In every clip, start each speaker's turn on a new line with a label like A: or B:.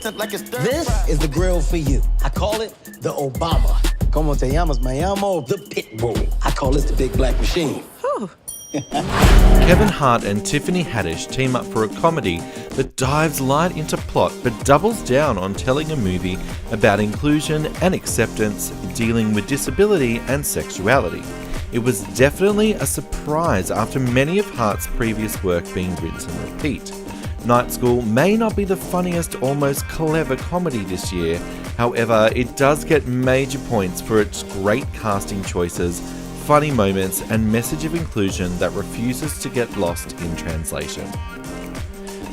A: This is the grill for you. I call it the Obama. Como te llamas? Me llamo the pit bull. I call this the big black machine.
B: Kevin Hart and Tiffany Haddish team up for a comedy that dives light into plot but doubles down on telling a movie about inclusion and acceptance, dealing with disability and sexuality. It was definitely a surprise after many of Hart's previous work being rinse and repeat. Night School may not be the funniest or most clever comedy this year, however, it does get major points for its great casting choices, funny moments, and message of inclusion that refuses to get lost in translation.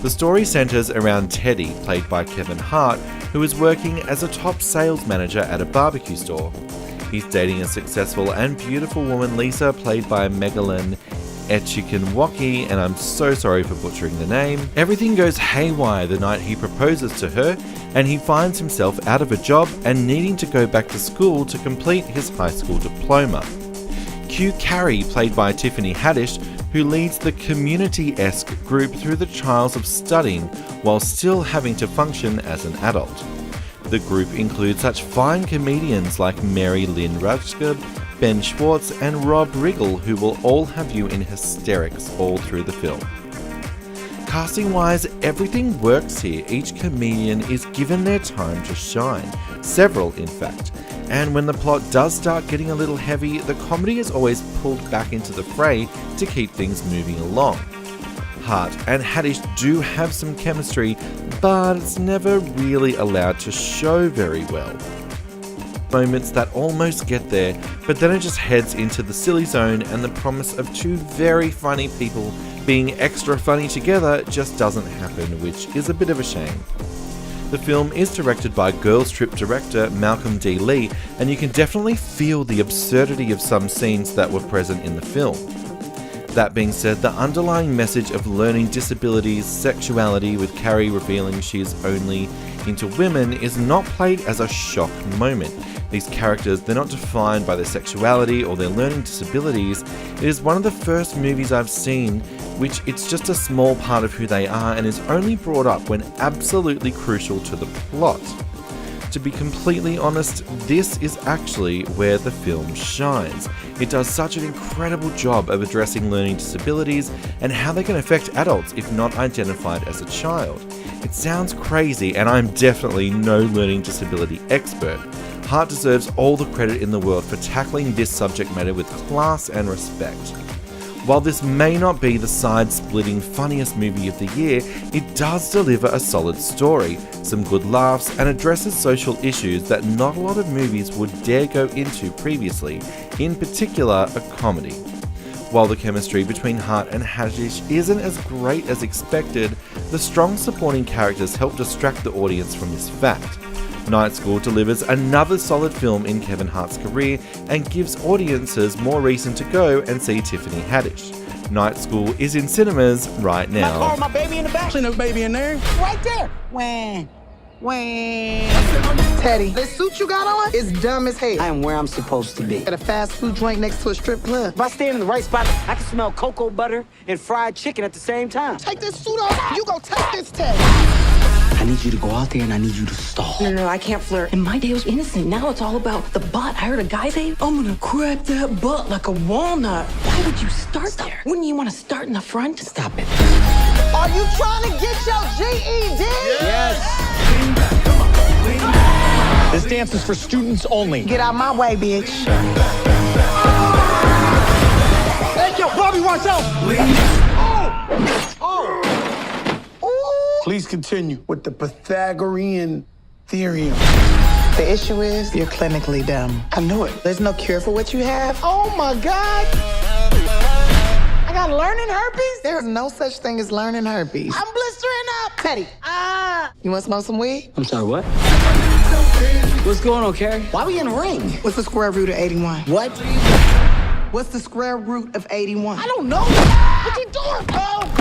B: The story centres around Teddy, played by Kevin Hart, who is working as a top sales manager at a barbecue store. He's dating a successful and beautiful woman, Lisa, played by Megalyn Echikunwoki, and I'm so sorry for butchering the name. Everything goes haywire the night he proposes to her, and he finds himself out of a job and needing to go back to school to complete his high school diploma. Q Carrie, played by Tiffany Haddish, who leads the community-esque group through the trials of studying while still having to function as an adult. The group includes such fine comedians like Mary Lynn Rutschkub, Ben Schwartz, and Rob Riggle, who will all have you in hysterics all through the film. Casting-wise, everything works here. Each comedian is given their time to shine, several in fact. And when the plot does start getting a little heavy, the comedy is always pulled back into the fray to keep things moving along. Hart and Haddish do have some chemistry, but it's never really allowed to show very well. Moments that almost get there, but then it just heads into the silly zone, and the promise of two very funny people being extra funny together just doesn't happen, which is a bit of a shame. The film is directed by Girls Trip director Malcolm D. Lee, and you can definitely feel the absurdity of some scenes that were present in the film. That being said, the underlying message of learning disabilities, sexuality, with Carrie revealing she is only into women, is not played as a shock moment. These characters, they're not defined by their sexuality or their learning disabilities. It is one of the first movies I've seen which it's just a small part of who they are and is only brought up when absolutely crucial to the plot. To be completely honest, this is actually where the film shines. It does such an incredible job of addressing learning disabilities and how they can affect adults if not identified as a child. It sounds crazy, and I'm definitely no learning disability expert. Hart deserves all the credit in the world for tackling this subject matter with class and respect. While this may not be the side-splitting funniest movie of the year, it does deliver a solid story, some good laughs, and addresses social issues that not a lot of movies would dare go into previously, in particular a comedy. While the chemistry between Hart and Haddish isn't as great as expected, the strong supporting characters help distract the audience from this fact. Night School delivers another solid film in Kevin Hart's career and gives audiences more reason to go and see Tiffany Haddish. Night School is in cinemas right now.
A: My car, my baby in the back. Ain't no baby in there. Right there. Wah.
C: Teddy, this suit you got on is dumb as hell.
A: I am where I'm supposed to be.
C: At a fast food joint next to a strip club.
A: If I stand in the right spot, I can smell cocoa butter and fried chicken at the same time.
C: Take this suit off. You go take this, Teddy.
A: I need you to go out there and I need you to stall.
D: No, I can't flirt. And my day was innocent. Now it's all about the butt. I heard a guy say, I'm gonna crack that butt like a walnut. Why would you start there? Wouldn't you want to start in the front?
A: Stop it.
C: Are you trying to get your GED?
E: Yes. This dance is for students only.
C: Get out my way, bitch.
E: Hey, yo, Bobby, watch out!
F: Please continue with the Pythagorean theorem.
C: The issue is you're clinically dumb.
F: I know it.
C: There's no cure for what you have. Oh my God. I got learning herpes? There's no such thing as learning herpes. I'm blistering up. Teddy. You want to smoke some weed?
A: I'm sorry, what? What's going on, Carrie? Why we in a ring?
C: What's the square root of 81?
A: What?
C: What's the square root of 81?
A: I don't know. What you doing? Oh!